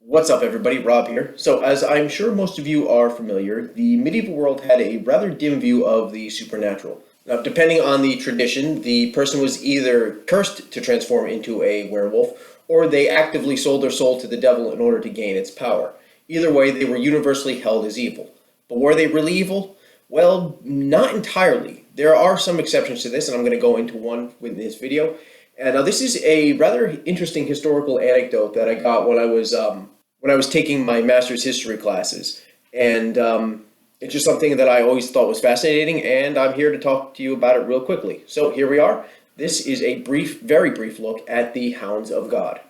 What's up, everybody? Rob here. So, as I'm sure most of you are familiar, the medieval world had a rather dim view of the supernatural. Now, depending on the tradition, the person was either cursed to transform into a werewolf, or they actively sold their soul to the devil in order to gain its power. Either way, they were universally held as evil. But were they really evil? Well, not entirely. There are some exceptions to this, and I'm going to go into one with this video. And now, this is a rather interesting historical anecdote that I got when I was taking my master's history classes. And it's just something that I always thought was fascinating, and I'm here to talk to you about it real quickly. So here we are. This is a brief, very brief look at the Hounds of God.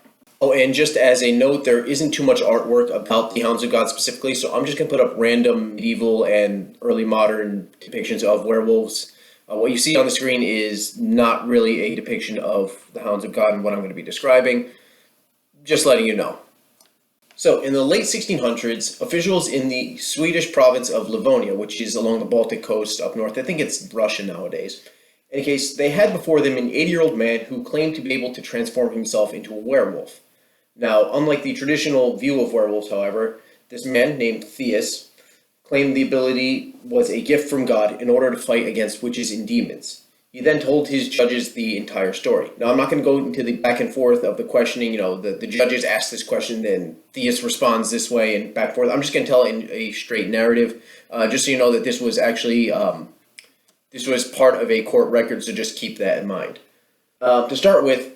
Oh, and just as a note, there isn't too much artwork about the Hounds of God specifically, so I'm just going to put up random medieval and early modern depictions of werewolves. What you see on the screen is not really a depiction of the Hounds of God and what I'm going to be describing. Just letting you know. So, in the late 1600s, officials in the Swedish province of Livonia, which is along the Baltic coast up north, I think it's Russia nowadays, in any case, they had before them an 80-year-old man who claimed to be able to transform himself into a werewolf. Now, unlike the traditional view of werewolves, however, this man named Theis claimed the ability was a gift from God in order to fight against witches and demons. He then told his judges the entire story. Now, I'm not going to go into the back and forth of the questioning. The judges ask this question, then Theis responds this way and back and forth. I'm just going to tell it in a straight narrative, just so you know that this was actually, this was part of a court record, so just keep that in mind. To start with,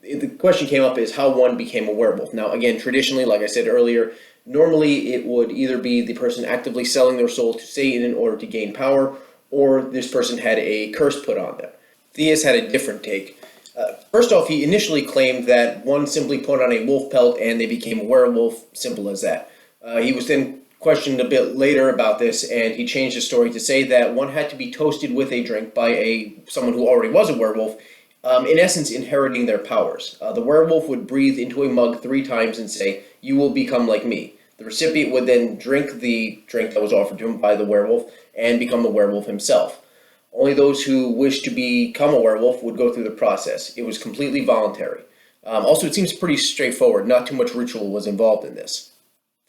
the question came up is how one became a werewolf. Now, again, traditionally, like I said earlier, normally it would either be the person actively selling their soul to Satan in order to gain power, or this person had a curse put on them. Theis had a different take. First off, he initially claimed that one simply put on a wolf pelt and they became a werewolf, simple as that. He was then questioned a bit later about this, and he changed his story to say that one had to be toasted with a drink by someone who already was a werewolf, in essence inheriting their powers. The werewolf would breathe into a mug 3 times and say, "You will become like me." The recipient would then drink the drink that was offered to him by the werewolf and become a werewolf himself. Only those who wished to become a werewolf would go through the process. It was completely voluntary. Also, it seems pretty straightforward. Not too much ritual was involved in this.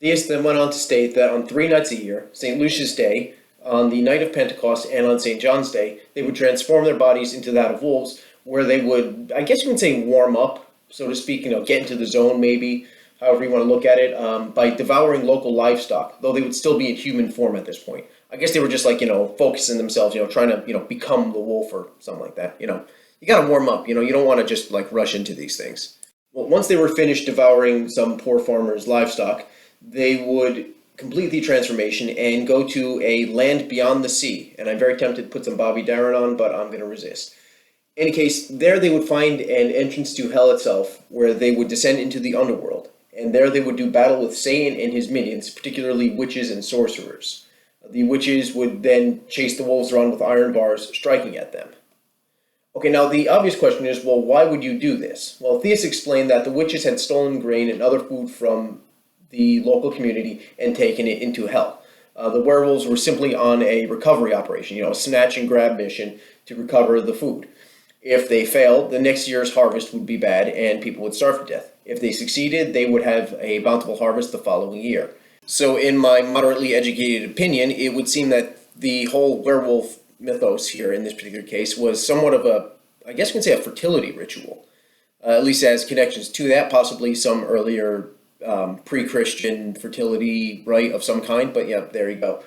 Theis then went on to state that on 3 nights a year, St. Lucia's Day, on the night of Pentecost, and on St. John's Day, they would transform their bodies into that of wolves, where they would, I guess you can say, warm up, so to speak, get into the zone maybe, however you want to look at it, by devouring local livestock, though they would still be in human form at this point. I guess they were just focusing themselves, trying to, become the wolf or something like that. You got to warm up, you don't want to just rush into these things. Well, once they were finished devouring some poor farmer's livestock, they would complete the transformation and go to a land beyond the sea. And I'm very tempted to put some Bobby Darin on, but I'm going to resist. In any case, there they would find an entrance to hell itself, where they would descend into the underworld. And there they would do battle with Satan and his minions, particularly witches and sorcerers. The witches would then chase the wolves around with iron bars, striking at them. Okay, now the obvious question is, well, why would you do this? Well, Theis explained that the witches had stolen grain and other food from the local community and taken it into hell. The werewolves were simply on a recovery operation, a snatch and grab mission to recover the food. If they failed, the next year's harvest would be bad and people would starve to death. If they succeeded, they would have a bountiful harvest the following year. So in my moderately educated opinion, it would seem that the whole werewolf mythos here in this particular case was somewhat of I guess you can say a fertility ritual. At least as connections to that, possibly some earlier pre-Christian fertility rite of some kind, but yeah, there you go.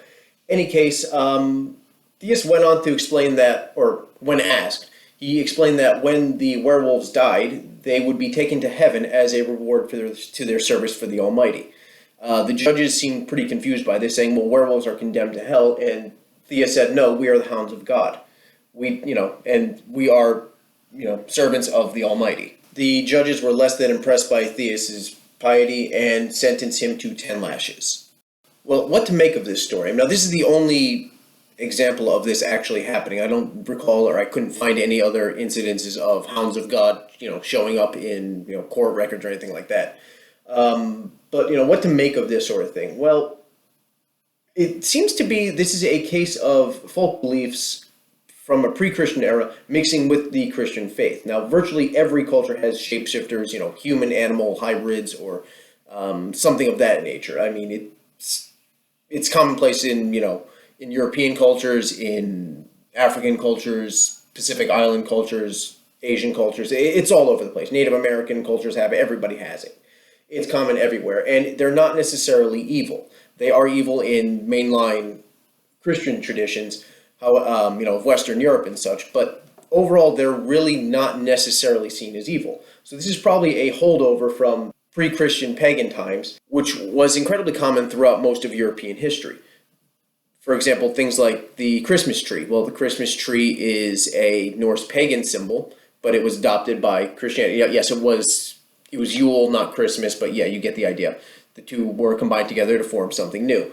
Any case, Theis went on to explain that, or when asked, he explained that when the werewolves died, they would be taken to heaven as a reward to their service for the Almighty. The judges seemed pretty confused by this, saying, well, werewolves are condemned to hell, and Theis said, no, we are the Hounds of God. And we are, servants of the Almighty. The judges were less than impressed by Theis's piety and sentenced him to 10 lashes. Well, what to make of this story? Now, this is the only example of this actually happening. I don't recall, or I couldn't find any other incidences of Hounds of God, showing up in, court records or anything like that. But, what to make of this sort of thing? Well, it seems to be this is a case of folk beliefs from a pre-Christian era mixing with the Christian faith. Now, virtually every culture has shapeshifters, human-animal hybrids, or something of that nature. I mean, it's commonplace in, in European cultures, in African cultures, Pacific Island cultures, Asian cultures. It's all over the place. Native American cultures have it. Everybody has it. It's common everywhere, and they're not necessarily evil. They are evil in mainline Christian traditions, of Western Europe and such, but overall, they're really not necessarily seen as evil. So this is probably a holdover from pre-Christian pagan times, which was incredibly common throughout most of European history. For example, things like the Christmas tree. Well, the Christmas tree is a Norse pagan symbol, but it was adopted by Christianity. Yes, it was Yule, not Christmas, but yeah, you get the idea. The two were combined together to form something new.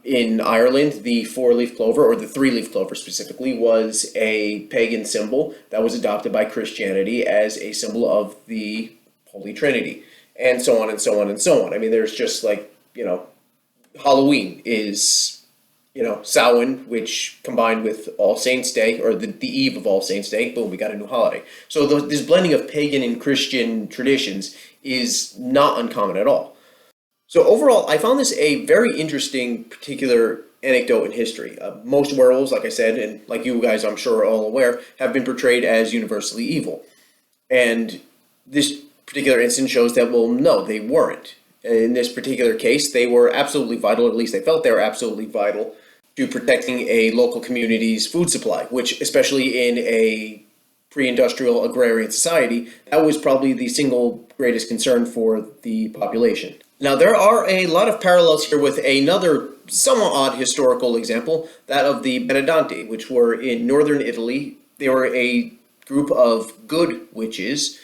In Ireland, the four-leaf clover, or the three-leaf clover specifically, was a pagan symbol that was adopted by Christianity as a symbol of the Holy Trinity, and so on and so on and so on. I mean, there's just Halloween is, Samhain, which combined with All Saints' Day, or the eve of All Saints' Day, boom, we got a new holiday. So this blending of pagan and Christian traditions is not uncommon at all. So overall, I found this a very interesting particular anecdote in history. Most werewolves, like I said, and like you guys I'm sure are all aware, have been portrayed as universally evil. And this particular instance shows that, well, no, they weren't. In this particular case, they were absolutely vital, or at least they felt they were absolutely vital, to protecting a local community's food supply, which, especially in a pre-industrial agrarian society, that was probably the single greatest concern for the population. Now, there are a lot of parallels here with another somewhat odd historical example, that of the Benedanti, which were in northern Italy. They were a group of good witches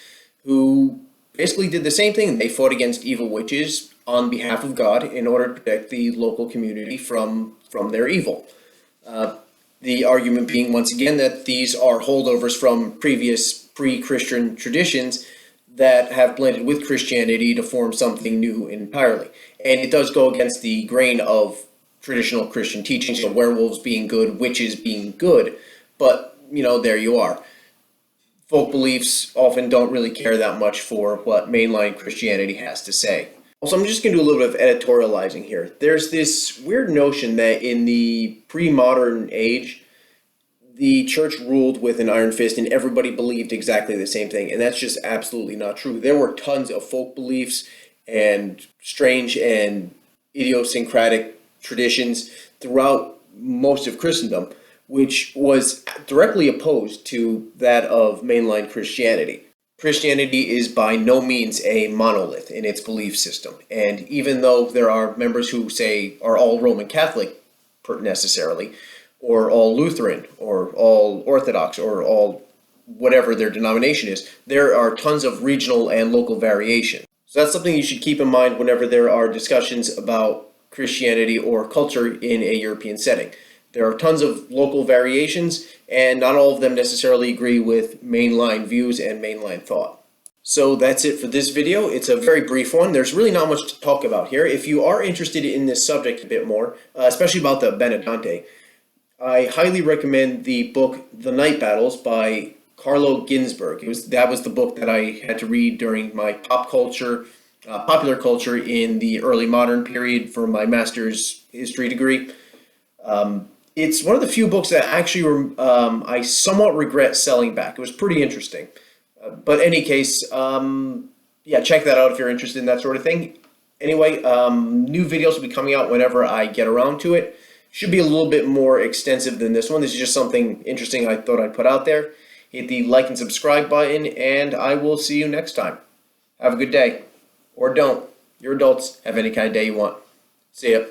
who basically did the same thing. They fought against evil witches on behalf of God in order to protect the local community from their evil. The argument being, once again, that these are holdovers from previous pre-Christian traditions that have blended with Christianity to form something new entirely. And it does go against the grain of traditional Christian teachings, so werewolves being good, witches being good, but, there you are. Folk beliefs often don't really care that much for what mainline Christianity has to say. Also, I'm just going to do a little bit of editorializing here. There's this weird notion that in the pre-modern age, the church ruled with an iron fist and everybody believed exactly the same thing, and that's just absolutely not true. There were tons of folk beliefs and strange and idiosyncratic traditions throughout most of Christendom, which was directly opposed to that of mainline Christianity. Christianity is by no means a monolith in its belief system, and even though there are members who say are all Roman Catholic necessarily, or all Lutheran, or all Orthodox, or all whatever their denomination is, there are tons of regional and local variation. So that's something you should keep in mind whenever there are discussions about Christianity or culture in a European setting. There are tons of local variations, and not all of them necessarily agree with mainline views and mainline thought. So that's it for this video. It's a very brief one. There's really not much to talk about here. If you are interested in this subject a bit more, especially about the Benedanti, I highly recommend the book The Night Battles by Carlo Ginzburg. That was the book that I had to read during my popular culture in the early modern period for my master's history degree. It's one of the few books that actually I somewhat regret selling back. It was pretty interesting. But in any case, check that out if you're interested in that sort of thing. Anyway, new videos will be coming out whenever I get around to it. Should be a little bit more extensive than this one. This is just something interesting I thought I'd put out there. Hit the like and subscribe button, and I will see you next time. Have a good day. Or don't. You're adults. Have any kind of day you want. See ya.